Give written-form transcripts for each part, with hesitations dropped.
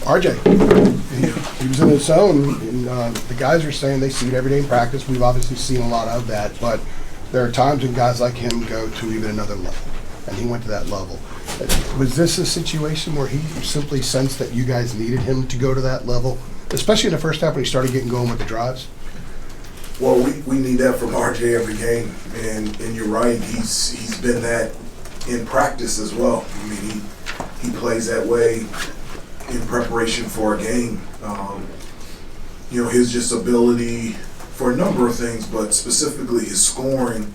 RJ, he was in his zone, and the guys are saying they see it every day in practice. We've obviously seen a lot of that, but there are times when guys like him go to even another level, and he went to that level. Was this a situation where he simply sensed that you guys needed him to go to that level, especially in the first half when he started getting going with the drives? Well, we need that from RJ every game, and you're right. He's been that in practice as well. I mean, he plays that way in preparation for a game. His just ability for a number of things, but specifically his scoring.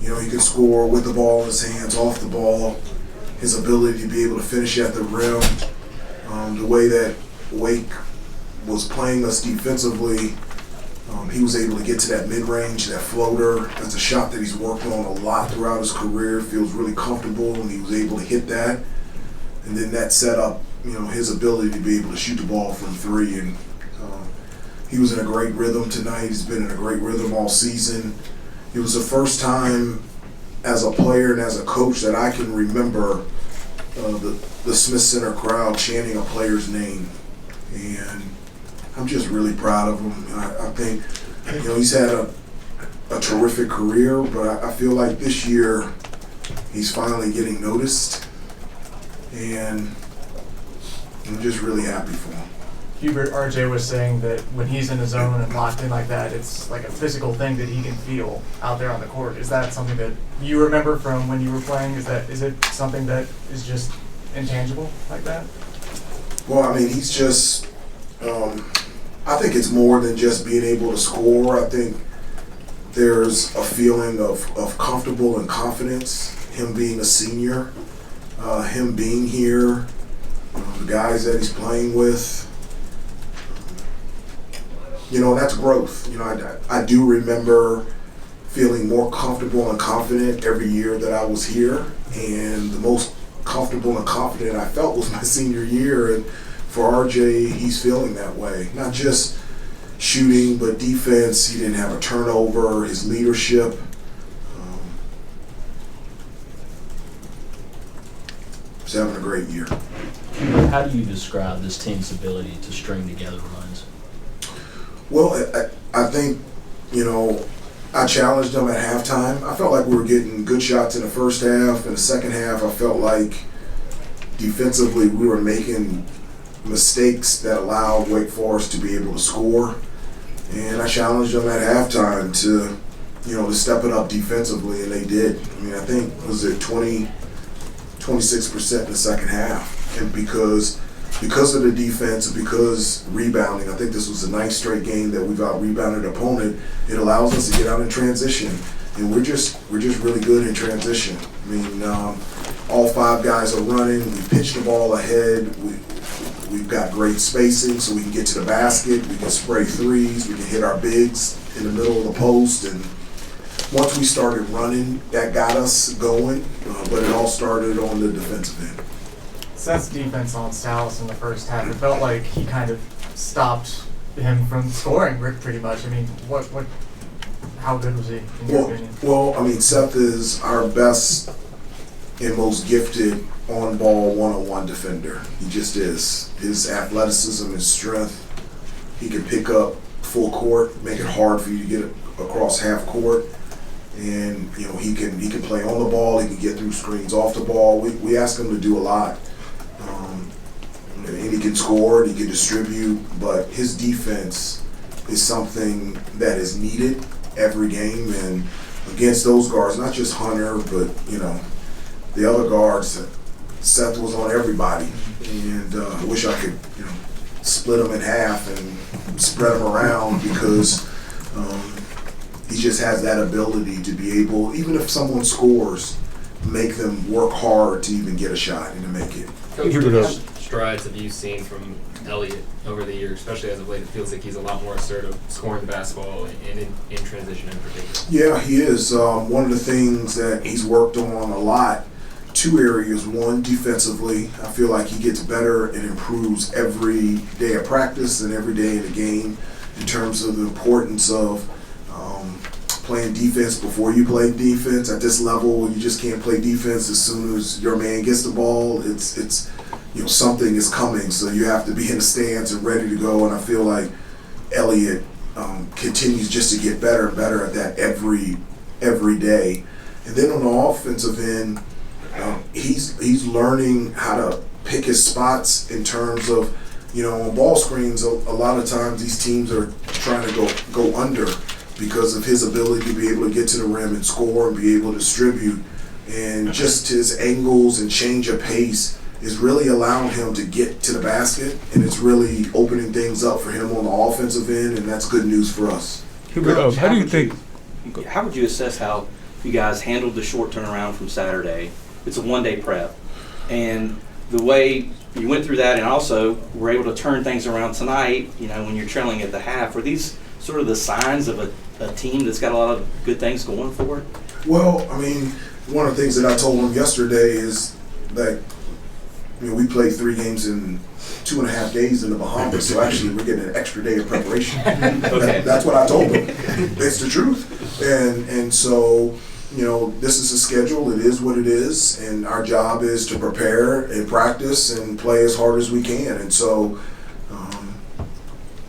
He can score with the ball in his hands, off the ball. His ability to be able to finish at the rim. The way that Wake was playing us defensively, he was able to get to that mid-range, that floater. That's a shot that he's worked on a lot throughout his career. Feels really comfortable, and he was able to hit that. And then that set up, his ability to be able to shoot the ball from three. And he was in a great rhythm tonight. He's been in a great rhythm all season. It was the first time as a player and as a coach that I can remember the Smith Center crowd chanting a player's name. And I'm just really proud of him. I think, he's had a terrific career, but I feel like this year he's finally getting noticed. And I'm just really happy for him. Hubert, RJ was saying that when he's in his zone and locked in like that, it's like a physical thing that he can feel out there on the court. Is that something that you remember from when you were playing? Is it something that is just intangible like that? Well, I mean, he's just I think it's more than just being able to score. I think there's a feeling of comfortable and confidence, him being a senior, him being here, the guys that he's playing with. That's growth. I do remember feeling more comfortable and confident every year that I was here, and the most comfortable and confident I felt was my senior year. And for RJ, he's feeling that way. Not just shooting, but defense. He didn't have a turnover. His leadership. He's having a great year. How do you describe this team's ability to string together runs? Well, I think, I challenged them at halftime. I felt like we were getting good shots in the first half. In the second half, I felt like defensively we were making mistakes that allowed Wake Forest to be able to score. And I challenged them at halftime to, to step it up defensively, and they did. I mean, I think, was it 26% in the second half. And because of the defense and because rebounding, I think this was the ninth straight game that we've out-rebounded an opponent. It allows us to get out in transition, and we're just really good in transition. I mean, all five guys are running. We pitch the ball ahead. We've got great spacing, so we can get to the basket. We can spray threes. We can hit our bigs in the middle of the post. And once we started running, that got us going. But it all started on the defensive end. Seth's defense on Salas in the first half, it felt like he kind of stopped him from scoring pretty much. I mean, how good was he in your opinion? Well, I mean, Seth is our best and most gifted on-ball one-on-one defender. He just is. His athleticism, his strength, he can pick up full court, make it hard for you to get across half court. And he can play on the ball. He can get through screens off the ball. We ask him to do a lot. And he can score, and he can distribute, but his defense is something that is needed every game. And against those guards, not just Hunter, but the other guards, Seth was on everybody. And I wish I could split them in half and spread them around because he just has that ability to be able, even if someone scores, make them work hard to even get a shot and to make it. Coach, what strides have you seen from Elliott over the years, especially as of late? It feels like he's a lot more assertive, scoring the basketball and in transition in particular. Yeah, he is. One of the things that he's worked on a lot, two areas. One, defensively. I feel like he gets better and improves every day of practice and every day in the game in terms of the importance of playing defense before you play defense. At this level, you just can't play defense as soon as your man gets the ball. It's something is coming, so you have to be in the stands and ready to go. And I feel like Elliott continues just to get better and better at that every day. And then on the offensive end, he's learning how to pick his spots in terms of, on ball screens. A lot of times these teams are trying to go under because of his ability to be able to get to the rim and score and be able to distribute. And just his angles and change of pace is really allowing him to get to the basket, and it's really opening things up for him on the offensive end, and that's good news for us. Hubert, how do you think? How would you assess how you guys handled the short turnaround from Saturday? It's a one-day prep, and the way you went through that, and also were able to turn things around tonight. When you're trailing at the half, are these sort of the signs of a team that's got a lot of good things going for it? Well, I mean, one of the things that I told him yesterday is that we played 3 games in 2.5 days in the Bahamas, so actually we're getting an extra day of preparation. Okay. That's what I told him. It's the truth. And so, this is a schedule. It is what it is, and our job is to prepare and practice and play as hard as we can. And so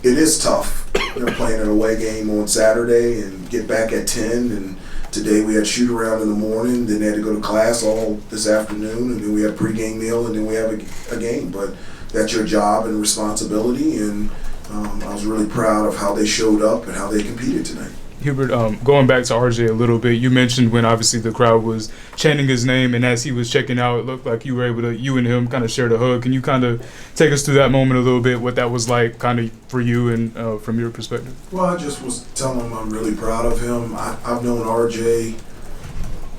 it is tough, playing an away game on Saturday and get back at 10. And today we had shoot around in the morning, then they had to go to class all this afternoon, and then we had a pregame meal, and then we have a game. But that's your job and responsibility, and I was really proud of how they showed up and how they competed tonight. Hubert, going back to RJ a little bit, you mentioned when obviously the crowd was chanting his name, and as he was checking out, it looked like you were able to, you and him kind of shared a hug. Can you kind of take us through that moment a little bit, what that was like kind of for you and from your perspective? Well, I just was telling him I'm really proud of him. I've known RJ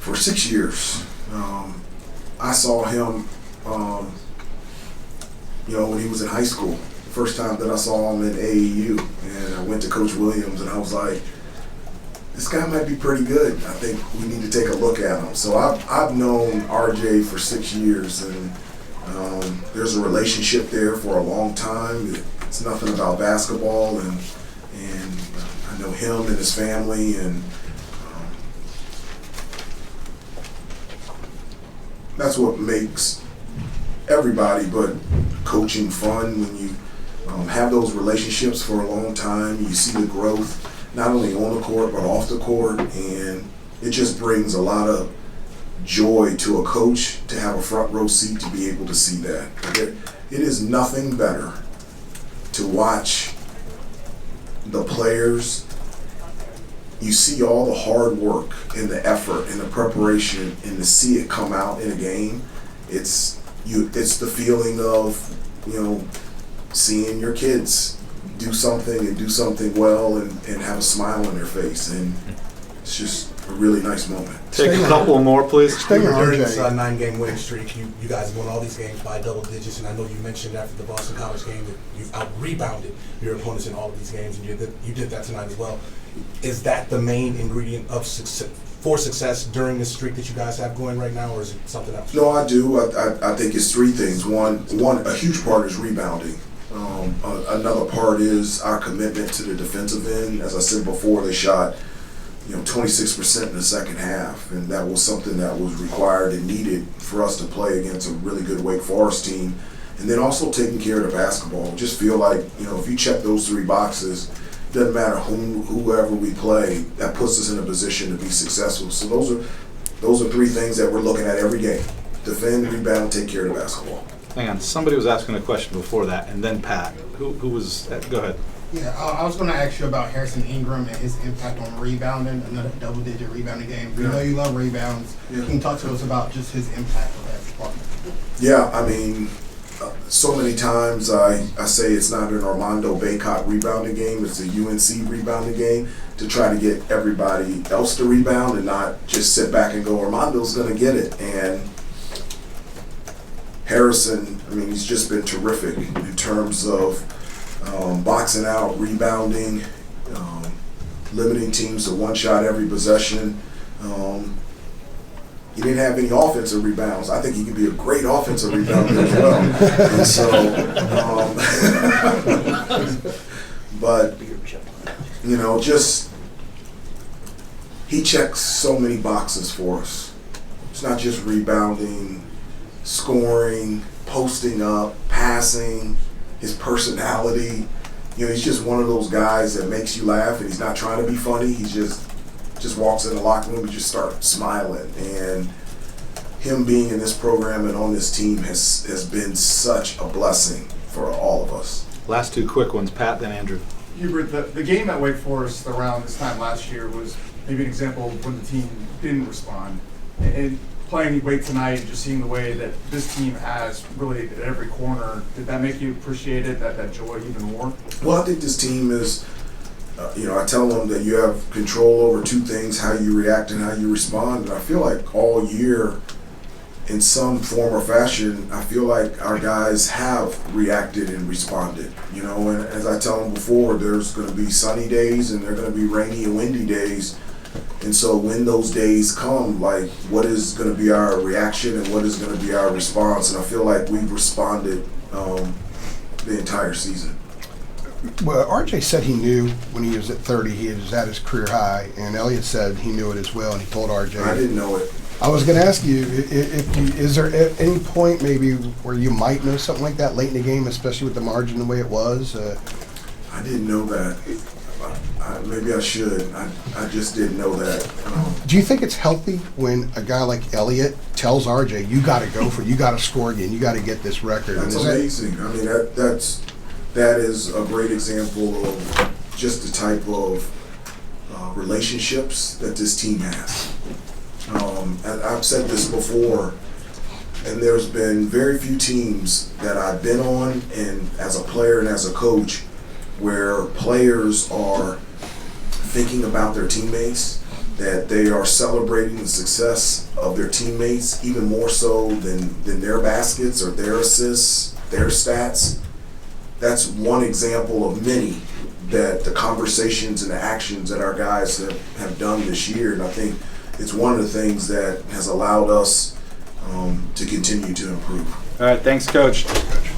for 6 years. I saw him, when he was in high school. The first time that I saw him in AAU, and I went to Coach Williams, and I was like, this guy might be pretty good. I think we need to take a look at him. So I've known RJ for 6 years, and there's a relationship there for a long time. It's nothing about basketball, and I know him and his family, and that's what makes everybody but coaching fun. When you have those relationships for a long time, you see the growth, not only on the court but off the court, and it just brings a lot of joy to a coach to have a front row seat to be able to see that. It is nothing better to watch the players. You see all the hard work and the effort and the preparation, and to see it come out in a game. It's the feeling of seeing your kids do something and do something well and have a smile on their face, and it's just a really nice moment. Take a couple more, please. Stay on During this RJ. 9-game winning streak, you guys won all these games by double digits, and I know you mentioned after the Boston College game that you out-rebounded your opponents in all of these games, and you did that tonight as well. Is that the main ingredient of success during this streak that you guys have going right now, or is it something else? No, I do. I think it's 3 things. One, a huge part is rebounding. Another part is our commitment to the defensive end. As I said before, they shot 26% in the second half, and that was something that was required and needed for us to play against a really good Wake Forest team. And then also taking care of the basketball. Just feel like, if you check those 3 boxes, doesn't matter whoever we play, that puts us in a position to be successful. So those are 3 things that we're looking at every game: defend, rebound, take care of the basketball. Hang on, somebody was asking a question before that, and then Pat. Who was? Go ahead. Yeah, I was going to ask you about Harrison Ingram and his impact on rebounding, another double-digit rebounding game. We know you love rebounds. Yeah. Can you talk to us about just his impact on that department? Yeah, I mean, so many times I say it's not an Armando Bacot rebounding game, it's a UNC rebounding game, to try to get everybody else to rebound and not just sit back and go, Armando's going to get it. And Harrison, I mean, he's just been terrific in terms of boxing out, rebounding, limiting teams to 1 shot every possession. He didn't have any offensive rebounds. I think he could be a great offensive rebounder as well. And so, but just he checks so many boxes for us. It's not just rebounding. scoring, posting up, passing, his personality. You know, he's just one of those guys that makes you laugh, and he's not trying to be funny. He just walks in the locker room and just start smiling. And him being in this program and on this team has been such a blessing for all of us. Last two quick ones, Pat, then Andrew. Hubert, the game at Wake Forest around this time last year was maybe an example of when the team didn't respond. And playing Wake tonight and just seeing the way that this team has really at every corner, did that make you appreciate it, that joy even more? Well, I think this team is, I tell them that you have control over two things, how you react and how you respond. And I feel like all year, in some form or fashion, I feel like our guys have reacted and responded. You know, and as I tell them before, there's going to be sunny days and there are going to be rainy and windy days. And so when those days come, like, what is going to be our reaction and what is going to be our response? And I feel like we've responded the entire season. Well, RJ said he knew when he was at 30 he was at his career high, and Elliott said he knew it as well, and he told RJ. I didn't know it. I was going to ask you, is there at any point maybe where you might know something like that late in the game, especially with the margin the way it was? I didn't know that. Maybe I should. I just didn't know that. Do you think it's healthy when a guy like Elliott tells RJ, you got to go for it, you got to score again, you got to get this record? That's amazing. I mean, that is a great example of just the type of relationships that this team has. And I've said this before, and there's been very few teams that I've been on, and as a player and as a coach, where players are thinking about their teammates, that they are celebrating the success of their teammates even more so than their baskets or their assists, their stats. That's one example of many that the conversations and the actions that our guys have done this year. And I think it's one of the things that has allowed us to continue to improve. All right, thanks, Coach.